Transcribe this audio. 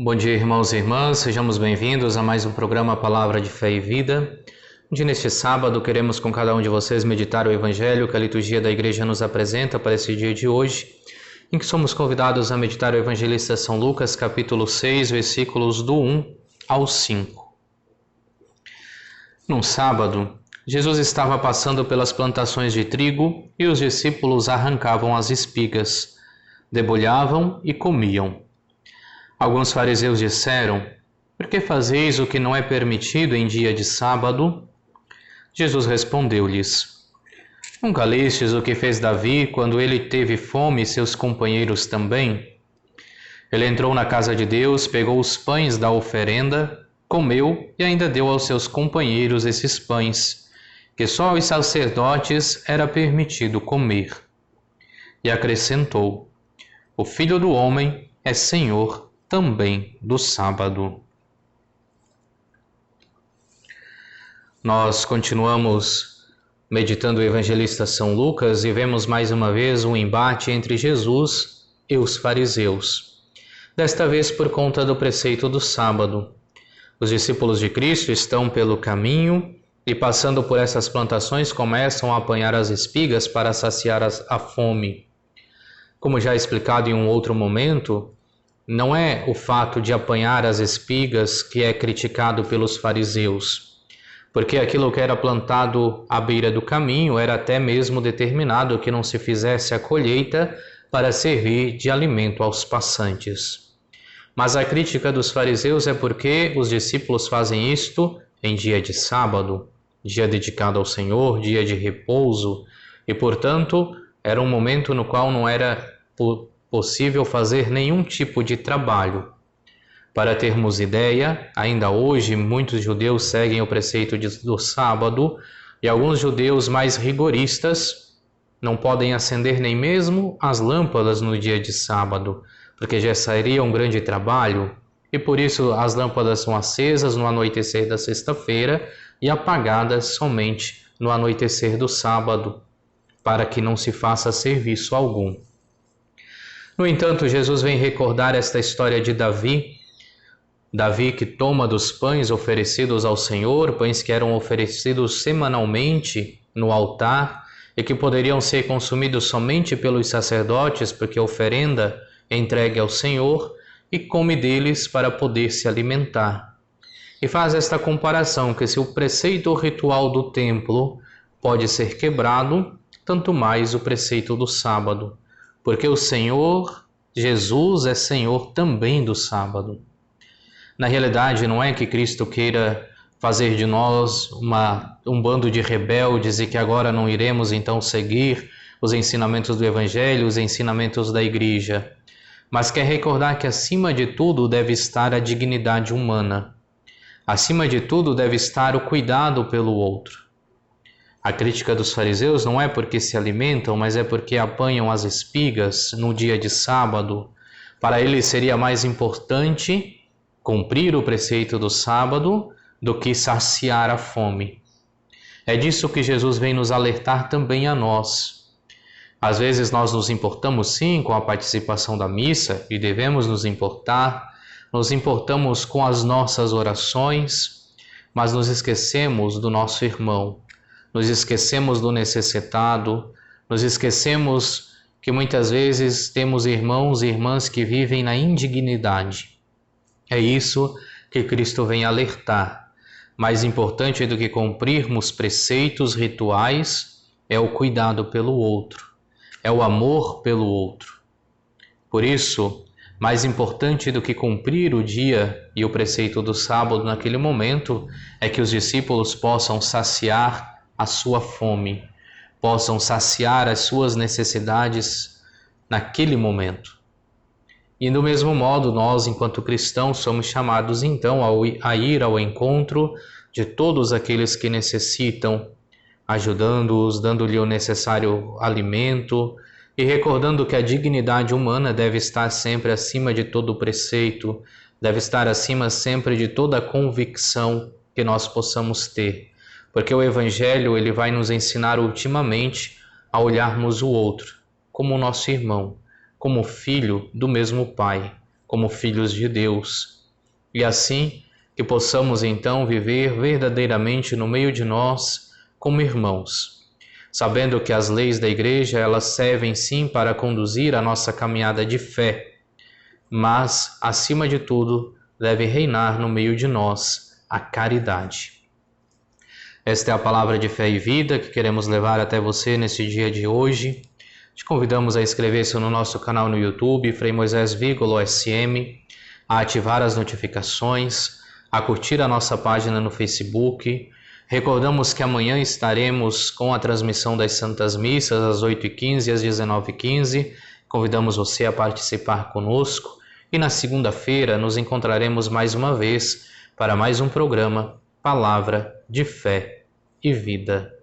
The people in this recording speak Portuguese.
Bom dia, irmãos e irmãs, sejamos bem-vindos a mais um programa Palavra de Fé e Vida, onde neste sábado queremos com cada um de vocês meditar o Evangelho que a liturgia da Igreja nos apresenta para esse dia de hoje, em que somos convidados a meditar o Evangelista São Lucas, capítulo 6, versículos do 1 ao 5. Num sábado, Jesus estava passando pelas plantações de trigo e os discípulos arrancavam as espigas, debulhavam e comiam. Alguns fariseus disseram: "Por que fazeis o que não é permitido em dia de sábado?" Jesus respondeu-lhes: "Nunca lestes o que fez Davi quando ele teve fome e seus companheiros também? Ele entrou na casa de Deus, pegou os pães da oferenda, comeu e ainda deu aos seus companheiros esses pães, que só aos sacerdotes era permitido comer. E acrescentou: O Filho do Homem é Senhor também do sábado." Nós continuamos meditando o evangelista São Lucas e vemos mais uma vez um embate entre Jesus e os fariseus. Desta vez por conta do preceito do sábado. Os discípulos de Cristo estão pelo caminho e, passando por essas plantações, começam a apanhar as espigas para saciar a fome. Como já explicado em um outro momento, não é o fato de apanhar as espigas que é criticado pelos fariseus, porque aquilo que era plantado à beira do caminho era até mesmo determinado que não se fizesse a colheita para servir de alimento aos passantes. Mas a crítica dos fariseus é porque os discípulos fazem isto em dia de sábado, dia dedicado ao Senhor, dia de repouso, e portanto era um momento no qual não era possível fazer nenhum tipo de trabalho. Para termos ideia, ainda hoje muitos judeus seguem o preceito do sábado e alguns judeus mais rigoristas não podem acender nem mesmo as lâmpadas no dia de sábado, porque já seria um grande trabalho, e por isso as lâmpadas são acesas no anoitecer da sexta-feira e apagadas somente no anoitecer do sábado, para que não se faça serviço algum. No entanto, Jesus vem recordar esta história de Davi que toma dos pães oferecidos ao Senhor, pães que eram oferecidos semanalmente no altar e que poderiam ser consumidos somente pelos sacerdotes, porque a oferenda é entregue ao Senhor, e come deles para poder se alimentar. E faz esta comparação que se o preceito ritual do templo pode ser quebrado, tanto mais o preceito do sábado. Porque o Senhor, Jesus, é Senhor também do sábado. Na realidade, não é que Cristo queira fazer de nós um bando de rebeldes e que agora não iremos então seguir os ensinamentos do Evangelho, os ensinamentos da Igreja, mas quer recordar que acima de tudo deve estar a dignidade humana. Acima de tudo deve estar o cuidado pelo outro. A crítica dos fariseus não é porque se alimentam, mas é porque apanham as espigas no dia de sábado. Para eles seria mais importante cumprir o preceito do sábado do que saciar a fome. É disso que Jesus vem nos alertar também a nós. Às vezes nós nos importamos sim com a participação da missa, e devemos nos importamos com as nossas orações, mas nos esquecemos do nosso irmão. Nos esquecemos do necessitado, nos esquecemos que muitas vezes temos irmãos e irmãs que vivem na indignidade. É isso que Cristo vem alertar. Mais importante do que cumprirmos preceitos rituais é o cuidado pelo outro, é o amor pelo outro. Por isso, mais importante do que cumprir o dia e o preceito do sábado naquele momento é que os discípulos possam saciar a sua fome, possam saciar as suas necessidades naquele momento. E do mesmo modo, nós, enquanto cristãos, somos chamados então a ir ao encontro de todos aqueles que necessitam, ajudando-os, dando-lhe o necessário alimento e recordando que a dignidade humana deve estar sempre acima de todo preceito, deve estar acima sempre de toda convicção que nós possamos ter. Porque o Evangelho ele vai nos ensinar ultimamente a olharmos o outro como o nosso irmão, como filho do mesmo Pai, como filhos de Deus. E assim que possamos então viver verdadeiramente no meio de nós como irmãos, sabendo que as leis da Igreja elas servem sim para conduzir a nossa caminhada de fé, mas, acima de tudo, deve reinar no meio de nós a caridade. Esta é a palavra de fé e vida que queremos levar até você nesse dia de hoje. Te convidamos a inscrever-se no nosso canal no YouTube, Frei Moisés Vígolo SM, a ativar as notificações, a curtir a nossa página no Facebook. Recordamos que amanhã estaremos com a transmissão das Santas Missas às 8h15 e às 19h15. Convidamos você a participar conosco e na segunda-feira nos encontraremos mais uma vez para mais um programa Palavra de Fé e Vida.